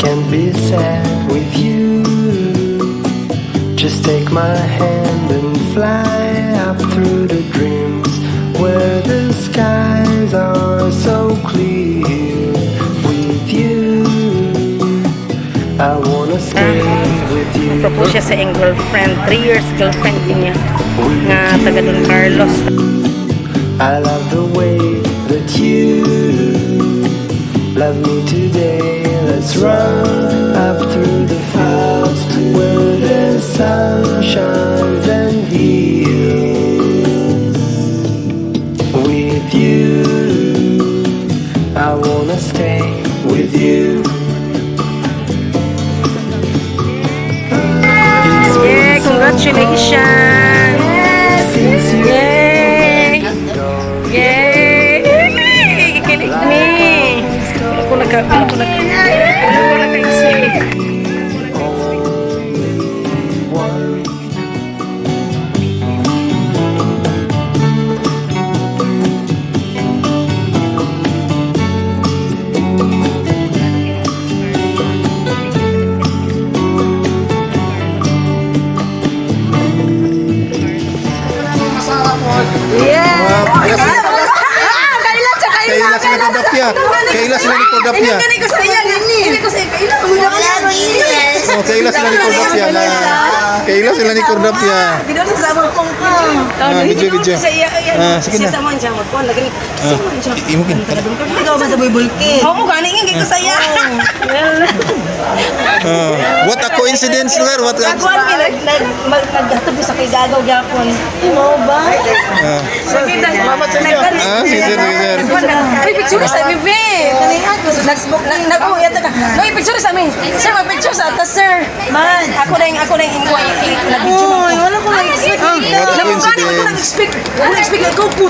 can't be sad with you. Just take my hand and fly up through the dreams where the skies are so clear. With you, I wanna stay with you. Propose siya sa iyang girlfriend, 3 years girlfriend niya nga taga Don Carlos. I love the way that you love me today. Let's run up through the fields where the sun shines and heals. With you, I wanna stay with you. Yeah, congratulations! Yay! Yay! Ikilig me! Ako nagka-isip. Kaila sila ni Kodapya. Ini ko sa iya gani. Ini ko sa iya. Oh, kaila sila ni Kodapya na. Kaila sila ni Kodapya. Video sa sama kong ko. Video. Sa iya. Sige na. Sa man siya magkuan lagi. Imukin. Ikaw ba sa bulke? Oo, gani nga ko sa iya. What a coincidence, sir. What a Kuan mi naghatod sa kay gagaw gyapon. Mo ba? Sige na mama sa iyo. Sige. Ay, picture sa bibi. Kanihan ko sa nag-smoke nag-uya ta. No, picture sa amin. Sir, mag-picture sa atas, sir. Man, ako na yung nag-video mo. Oy, wala ko nag-expect. Ako nag-expect. Ako nag-expect ko po.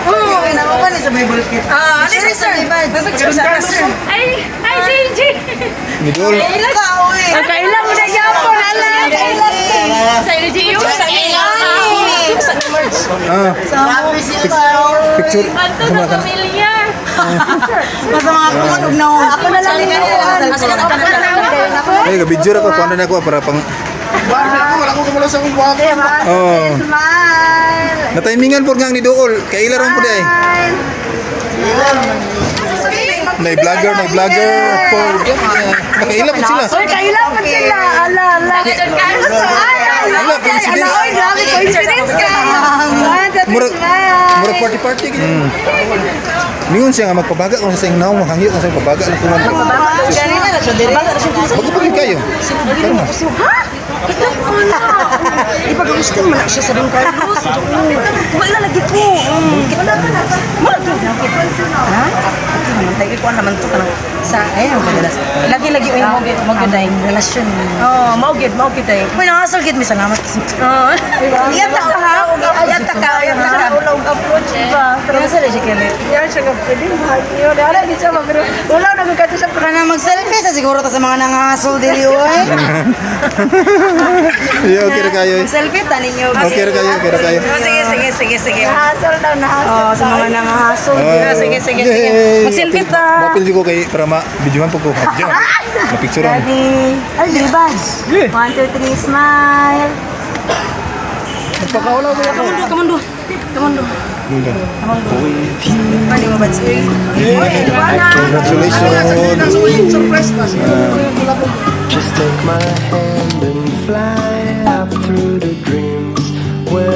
Oh, nakuha ni sa Bible kit. Sorry, sir. Mag-picture sa atas, sir. Ay, DJ. Midol. Kailan mo na yapon, ala. Sa LGU, sa sa merch. Picture. Sama pamilya. Basta mga kumag na ako na lang Ay, video ako kuan na ako para pang wala ko kumula sa akong buhak. Oh. Smile. Na-timingan po ngang ni Dool. Kaila ron po day. Nay vlogger for nakaila po sila. Oy, kailangan sila. Ala. Ala, coincidence. Oy, grabe coincidence ka. Mura party gini. Ningon siya nga magpabaga kung sa hinaw mo hangyo kung sa pabaga lang kuman. Ganina na siya dire. Bago pa kayo. Ha? Ipag-gusto mo na siya sa Don Carlos. Wala lagi ko. Ha? Naman ko naman to kanang sa ayun madalas. Lagi-lagi oy mo gyud relasyon. Oh, mao gyud ay. Uy, nangasal gyud mi salamat. Oh. Yata ka ha? Yata ka. Ulog approach ba? Pero sa siya kani. Yan siya nga pwede magyo. Dala di siya magro. Wala na magkato siya kana mag-selfie sa siguro ta sa mga nangasal dili oy. Okay ra kayo. Selfie ta ninyo. Okay ra kayo. Sige. Nahasol daw nahasol. Sa mga nangahasol. Sige. Mag-selfie ta. Mapil ko kay para ma-videohan po ko. Ma-picture mo. Ready? Ay, libas. 1, 2, 3, smile. Pagpakaula mo ako. Kamando. Pwede mo ba siya? Congratulations. Surprise pa siya.